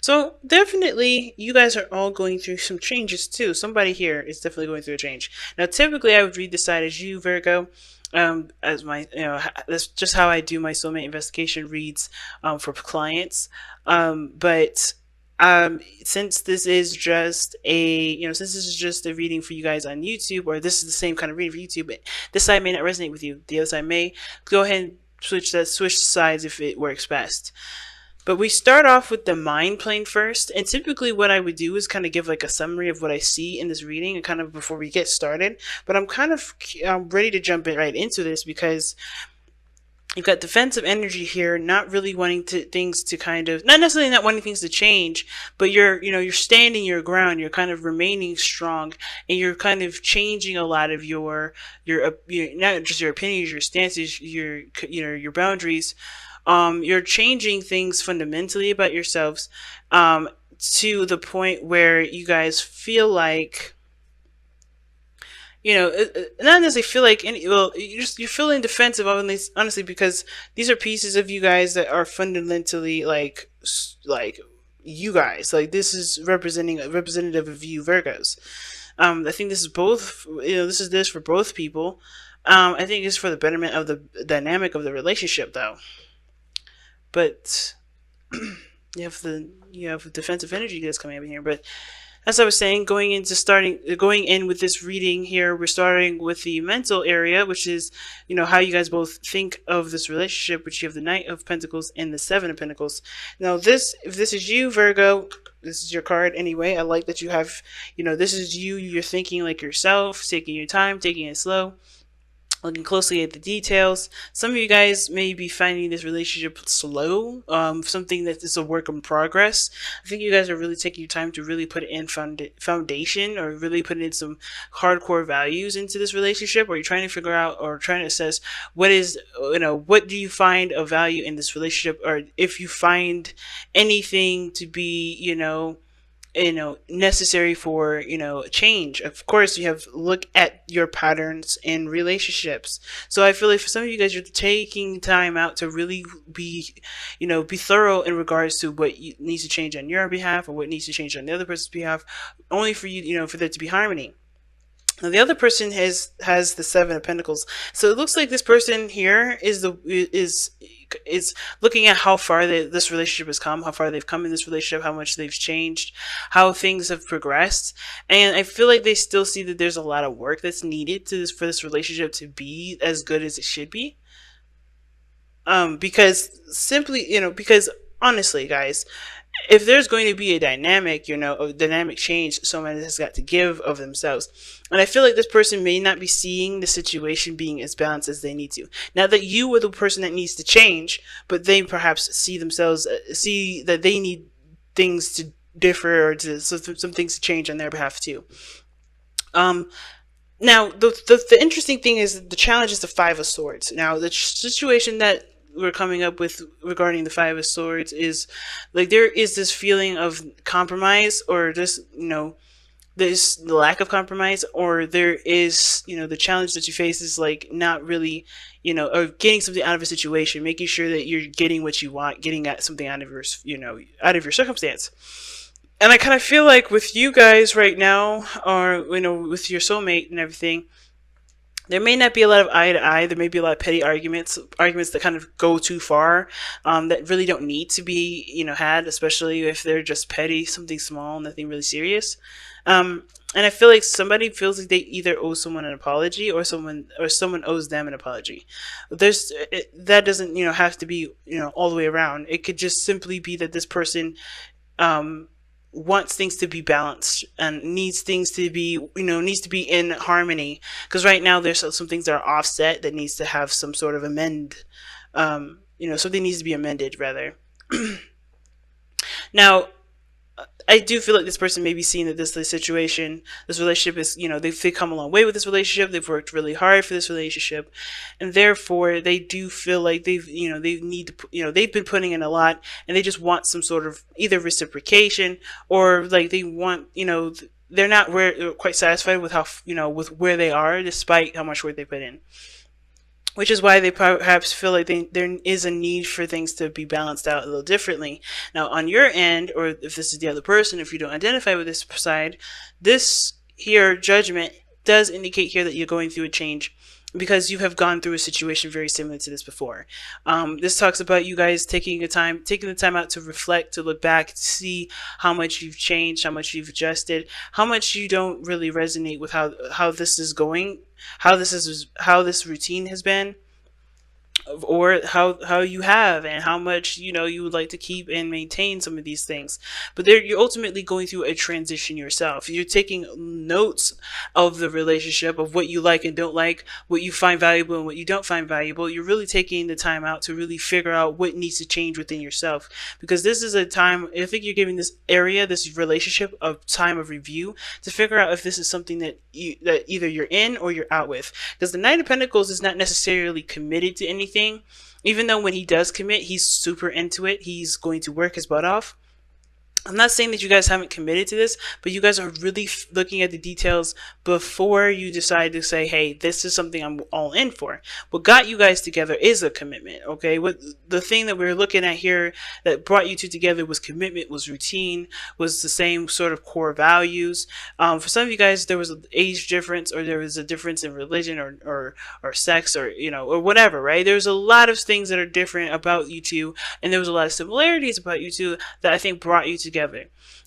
So definitely, you guys are all going through some changes too. Somebody here is definitely going through a change. Now, typically, I would read this side as you, Virgo, as my, that's just how I do my soulmate investigation reads, for clients. But since this is just since this is just a reading for you guys on YouTube, or this is the same kind of reading for YouTube, but this side may not resonate with you. The other side may. Go ahead and switch sides if it works best. But we start off with the mind plane first, and typically what I would do is kind of give like a summary of what I see in this reading, and kind of before we get started. But I'm kind of ready to jump in right into this because you've got defensive energy here, not really wanting things to kind of, not necessarily not wanting things to change, but you're standing your ground, you're kind of remaining strong, and you're kind of changing a lot of your not just your opinions, your stances, your boundaries. You're changing things fundamentally about yourselves, to the point where you guys feel like, not necessarily feel like any. Well, you're feeling defensive, honestly, because these are pieces of you guys that are fundamentally like you guys. Like, this is representing a representative of you, Virgos. I think this is both. This is this for both people. I think it's for the betterment of the dynamic of the relationship, though. But you have defensive energy that's coming up in here. But as I was saying, going in with this reading here, we're starting with the mental area, which is, how you guys both think of this relationship, which you have the Knight of Pentacles and the Seven of Pentacles. Now, if this is you, Virgo, this is your card anyway. I like that you have, this is you. You're thinking like yourself, taking your time, taking it slow, looking closely at the details. Some of you guys may be finding this relationship slow, something that is a work in progress. I think you guys are really taking your time to really put in foundation, or really put in some hardcore values into this relationship, or you're trying to figure out or trying to assess what do you find of value in this relationship, or if you find anything to be, necessary for change. Of course, you have look at your patterns in relationships. So I feel like for some of you guys, you're taking time out to really be thorough in regards to what needs to change on your behalf, or what needs to change on the other person's behalf, only for for there to be harmony. Now, the other person has the Seven of Pentacles, so it looks like this person here is looking at how far this relationship has come, how far they've come in this relationship, how much they've changed, how things have progressed, and I feel like they still see that there's a lot of work that's needed for this relationship to be as good as it should be. Because honestly, guys, if there's going to be a dynamic change, someone has got to give of themselves. And I feel like this person may not be seeing the situation being as balanced as they need to. Not that you are the person that needs to change, but they perhaps see that they need things to differ, or some things to change on their behalf too. Now, the interesting thing is the challenge is the Five of Swords. Now, the situation that we're coming up with regarding the Five of Swords is like there is this feeling of compromise, or just this lack of compromise, or there is the challenge that you face is like not really or getting something out of a situation, making sure that you're getting what you want, getting at something out of your circumstance. And I kind of feel like with you guys right now, or with your soulmate and everything, there may not be a lot of eye to eye. There may be a lot of petty arguments that kind of go too far, that really don't need to be, had, especially if they're just petty, something small, nothing really serious. And I feel like somebody feels like they either owe someone an apology, or someone owes them an apology. That doesn't, have to be, all the way around. It could just simply be that this person, wants things to be balanced, and needs things to be in harmony, because right now there's some things that are offset that needs to have some sort of something needs to be amended, rather. Now, I do feel like this person may be seeing that this relationship is, they've come a long way with this relationship. They've worked really hard for this relationship, and therefore they do feel like they've been putting in a lot, and they just want some sort of either reciprocation, or like they want, they're not quite satisfied with how, with where they are, despite how much work they put in. which is why they perhaps feel like there is a need for things to be balanced out a little differently. Now, on your end, or if this is the other person, if you don't identify with this side, this here judgment does indicate here that you're going through a change because you have gone through a situation very similar to this before. This talks about you guys taking the time out to reflect, to look back, to see how much you've changed, how much you've adjusted, how much you don't really resonate with how this is going, how this routine has been, or how you have, and how much you would like to keep and maintain some of these things. But there, you're ultimately going through a transition yourself. You're taking notes of the relationship, of what you like and don't like, what you find valuable and what you don't find valuable. You're really taking the time out to really figure out what needs to change within yourself, because this is a time, I think you're giving this relationship, a time of review to figure out if this is something that either you're in or you're out with. Because the Knight of Pentacles is not necessarily committed to anything. Even though when he does commit, he's super into it, he's going to work his butt off. I'm not saying that you guys haven't committed to this, but you guys are really looking at the details before you decide to say, hey, this is something I'm all in for. What got you guys together is a commitment, okay? What the thing that we're looking at here that brought you two together was commitment, was routine, was the same sort of core values. For some of you guys, there was an age difference, or there was a difference in religion, or sex, or or whatever, right? There's a lot of things that are different about you two, and there was a lot of similarities about you two that I think brought you together.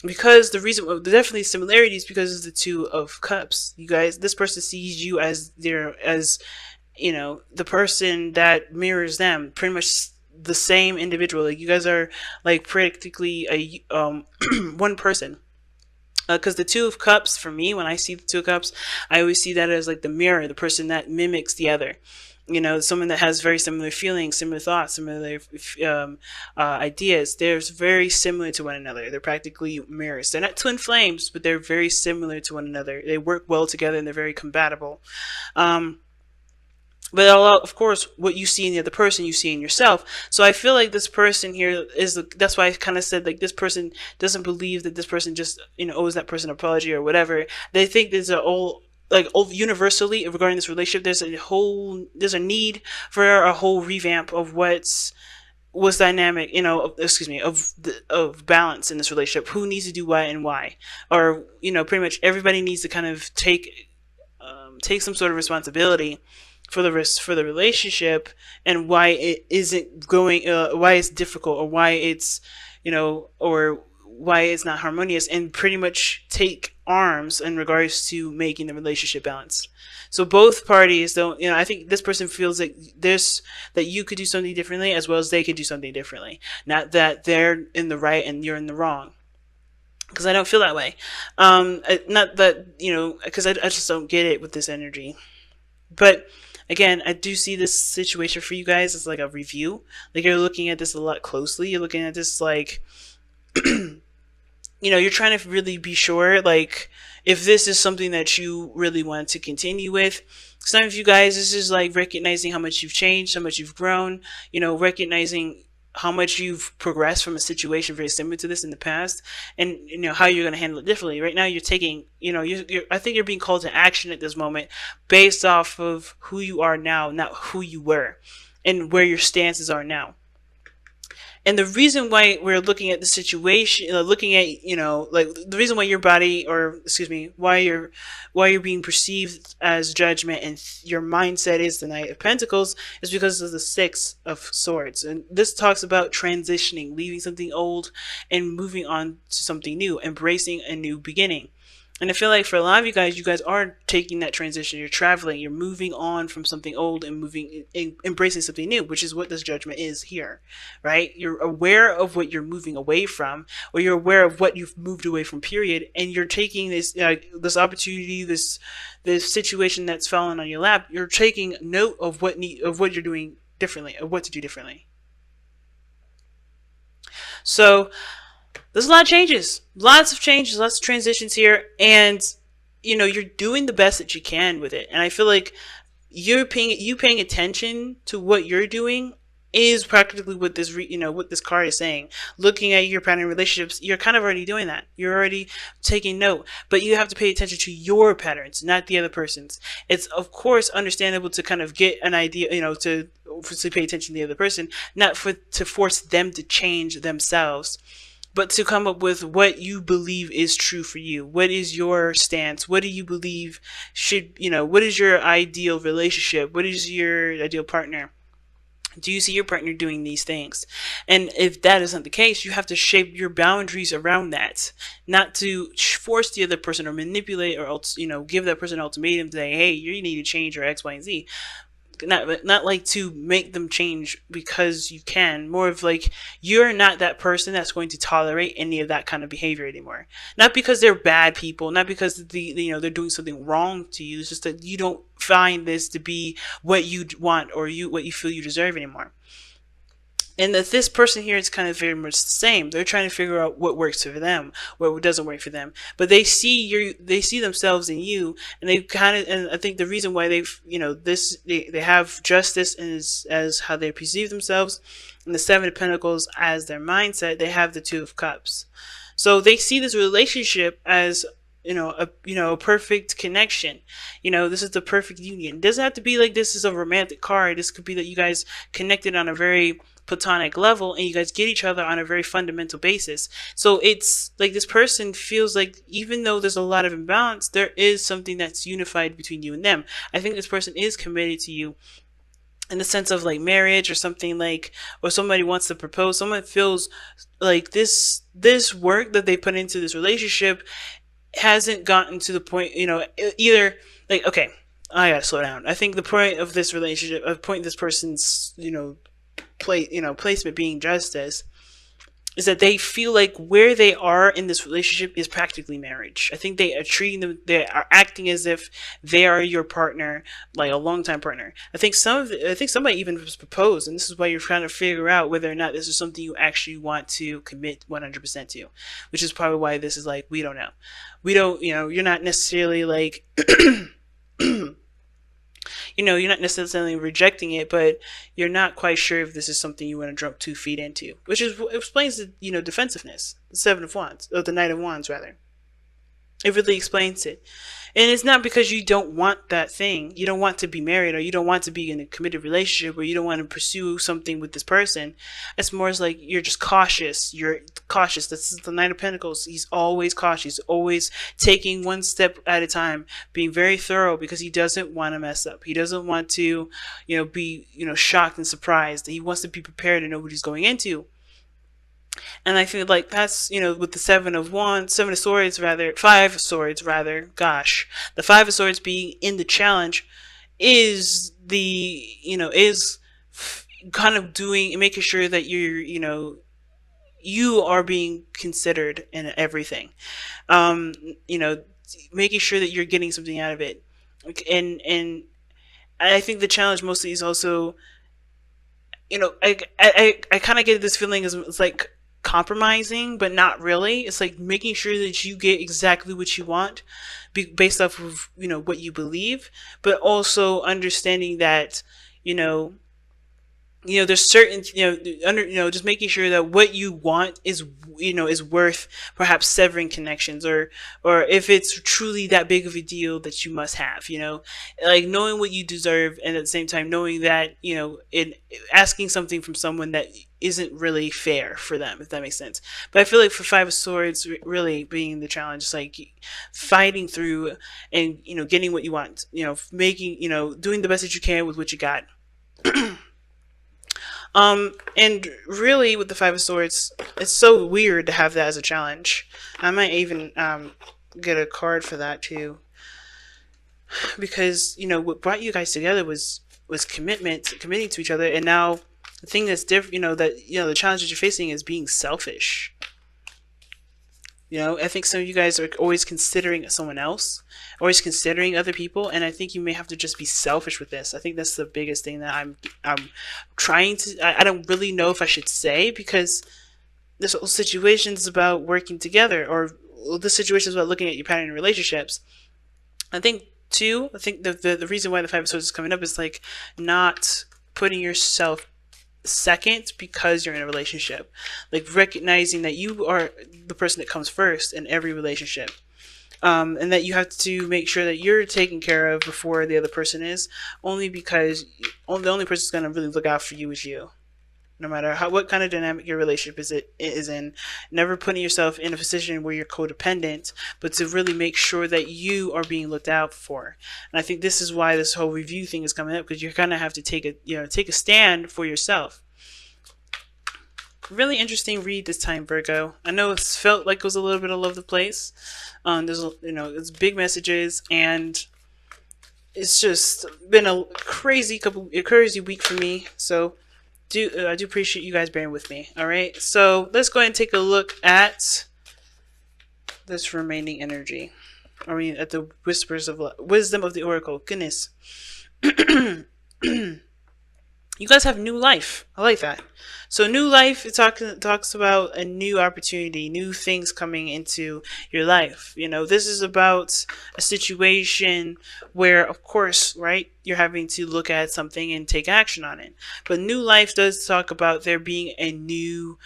Because the reason, definitely similarities, because of the Two of Cups. You guys, this person sees you as the person that mirrors them, pretty much the same individual. Like, you guys are like practically a one person. Because the Two of Cups, for me, when I see the Two of Cups, I always see that as like the mirror, the person that mimics the other. Someone that has very similar feelings, similar thoughts, similar ideas. They're very similar to one another. They're practically mirrors. They're not twin flames, but they're very similar to one another. They work well together, and they're very compatible. But of course, what you see in the other person, you see in yourself. So I feel like this person here that's why I kind of said, like, this person doesn't believe that this person just, owes that person an apology or whatever. They think there's universally regarding this relationship, there's a need for a whole revamp of was dynamic, of balance in this relationship. Who needs to do what and why, or pretty much everybody needs to kind of take some sort of responsibility for the relationship, and why it isn't going, why it's difficult, or why it's or why it's not harmonious, and pretty much take arms in regards to making the relationship balanced. So both parties don't, I think this person feels like that you could do something differently, as well as they could do something differently. Not that they're in the right and you're in the wrong, because I don't feel that way. Not that, because I just don't get it with this energy. But again, I do see this situation for you guys as like a review. Like, you're looking at this a lot closely. You're looking at this like, you're trying to really be sure, like, if this is something that you really want to continue with. Some of you guys, this is like recognizing how much you've changed, how much you've grown, recognizing how much you've progressed from a situation very similar to this in the past, and how you're going to handle it differently. Right now, you're taking, I think you're being called to action at this moment based off of who you are now, not who you were, and where your stances are now. And the reason why we're looking at the situation, looking at, like, the reason why your body, or excuse me, why you're being perceived as judgment and your mindset is the Knight of Pentacles, is because of the Six of Swords. And this talks about transitioning, leaving something old and moving on to something new, embracing a new beginning. And I feel like for a lot of you guys are taking that transition. You're traveling, you're moving on from something old and embracing something new, which is what this judgment is here, right? You're aware of what you're moving away from, or you're aware of what you've moved away from, period. And you're taking this opportunity, this situation that's fallen on your lap. You're taking note of what you're doing differently, of what to do differently. So there's a lot of changes, lots of changes, lots of transitions here, and you're doing the best that you can with it. And I feel like you paying attention to what you're doing is practically what this what this card is saying. Looking at your pattern relationships, you're kind of already doing that. You're already taking note, but you have to pay attention to your patterns, not the other person's. It's of course understandable to kind of get an idea, to obviously pay attention to the other person, not to force them to change themselves, but to come up with what you believe is true for you. What is your stance? What do you believe what is your ideal relationship? What is your ideal partner? Do you see your partner doing these things? And if that isn't the case, you have to shape your boundaries around that, not to force the other person or manipulate or else, give that person an ultimatum to say, hey, you need to change your X, Y, and Z. Not like to make them change because you can. More of like, you're not that person that's going to tolerate any of that kind of behavior anymore. Not because they're bad people, not because they're doing something wrong to you. It's just that you don't find this to be what you want or what you feel you deserve anymore. And that this person here is kind of very much the same. They're trying to figure out what works for them, what doesn't work for them. But they see themselves in you, and and I think the reason why they have justice as how they perceive themselves, and the Seven of Pentacles as their mindset. They have the Two of Cups, so they see this relationship as a perfect connection. This is the perfect union. It doesn't have to be like this is a romantic card. This could be that you guys connected on a very platonic level and you guys get each other on a very fundamental basis. So it's like this person feels like even though there's a lot of imbalance, there is something that's unified between you and them. I think this person is committed to you in the sense of like marriage or something, like, or somebody wants to propose. Someone feels like this work that they put into this relationship hasn't gotten to the point, either like, okay, I gotta slow down. I think the point of this relationship, this person's, placement being justice, is that they feel like where they are in this relationship is practically marriage. I think they are acting as if they are your partner, like a longtime partner. I think somebody even proposed, and this is why you're trying to figure out whether or not this is something you actually want to commit 100% to, which is probably why this is like, we don't know. We don't, you're not necessarily like, you're not necessarily rejecting it, but you're not quite sure if this is something you want to jump 2 feet into, which explains the, defensiveness, the Seven of Wands, or the Knight of Wands, rather. It really explains it. And it's not because you don't want that thing. You don't want to be married, or you don't want to be in a committed relationship, or you don't want to pursue something with this person. It's more like you're just cautious. You're cautious. This is the Knight of Pentacles. He's always cautious. He's always taking one step at a time, being very thorough because he doesn't want to mess up. He doesn't want to, be, shocked and surprised. He wants to be prepared and know what he's going into. And I feel like that's, with the Five of Swords rather, gosh, the Five of Swords being in the challenge is kind of making sure that you are being considered in everything. Making sure that you're getting something out of it. And I think the challenge mostly is also, I kind of get this feeling as it's like compromising, but not really. It's like making sure that you get exactly what you want based off of, what you believe, but also understanding that, there's certain, just making sure that what you want is, is worth perhaps severing connections, or if it's truly that big of a deal that you must have, like knowing what you deserve, and at the same time knowing that, in asking something from someone that isn't really fair for them, if that makes sense. But I feel like for Five of Swords really being the challenge, it's like fighting through and, getting what you want, making, doing the best that you can with what you got. And really with the Five of Swords, it's so weird to have that as a challenge. I might even get a card for that too, because what brought you guys together was committing to each other. And now the thing that's different, the challenge that you're facing is being selfish. I think some of you guys are always considering someone else, always considering other people, and I think you may have to just be selfish with this. I think that's the biggest thing that I'm trying to. I don't really know if I should say, because this whole situation is about working together, or this situation is about looking at your pattern in relationships. I think the reason why the Five of Swords is coming up is like not putting yourself second because you're in a relationship. Like recognizing that you are the person that comes first in every relationship. And that you have to make sure that you're taken care of before the other person is, only because the only person who's going to really look out for you is you. No matter what kind of dynamic your relationship is in, never putting yourself in a position where you're codependent, but to really make sure that you are being looked out for. And I think this is why this whole review thing is coming up, because you're gonna have to take a stand for yourself. Really interesting read this time, Virgo. I know it felt like it was a little bit all over the place. It's big messages, and it's just been a crazy week for me. So I do appreciate you guys bearing with me. All right, so let's go ahead and take a look at this remaining energy. I mean, at the whispers of wisdom of the oracle. Goodness. You guys have new life. I like that. So new life, it talks about a new opportunity, new things coming into your life. This is about a situation where, of course, right, you're having to look at something and take action on it. But new life does talk about there being a new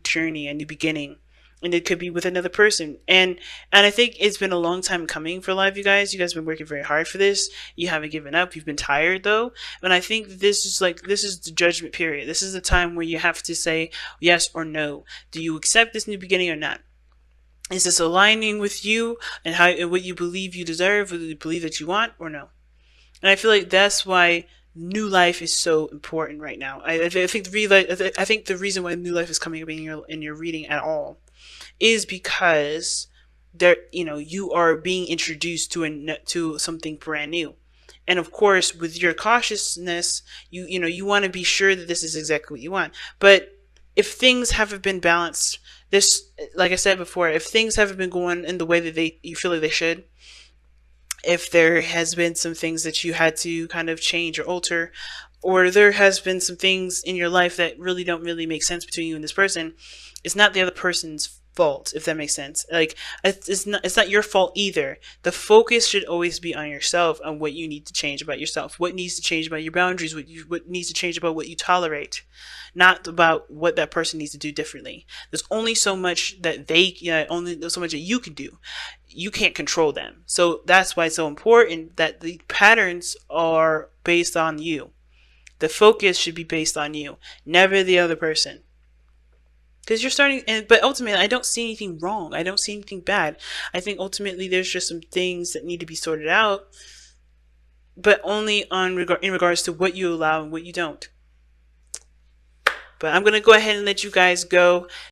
journey, a new beginning. And it could be with another person. And I think it's been a long time coming for a lot of you guys. You guys have been working very hard for this. You haven't given up. You've been tired, though. And I think this is the judgment period. This is the time where you have to say yes or no. Do you accept this new beginning or not? Is this aligning with you and what you believe you deserve, what you believe that you want, or no? And I feel like that's why new life is so important right now. I think the reason why new life is coming up in your reading at all is because you are being introduced to something brand new. And of course, with your cautiousness, you want to be sure that this is exactly what you want. But if things haven't been balanced, like I said before, if things haven't been going in the way that you feel like they should, if there has been some things that you had to kind of change or alter, or there has been some things in your life that really don't really make sense between you and this person, it's not the other person's fault, if that makes sense. Like, it's not your fault either. The focus should always be on yourself, on what you need to change about yourself, what needs to change about your boundaries, what needs to change about what you tolerate, not about what that person needs to do differently. There's only so much that there's so much that you can do. You can't control them. So that's why it's so important that the patterns are based on you. The focus should be based on you, never the other person. Because you're starting, but ultimately, I don't see anything wrong. I don't see anything bad. I think ultimately there's just some things that need to be sorted out, but only in regards to what you allow and what you don't. But I'm going to go ahead and let you guys go.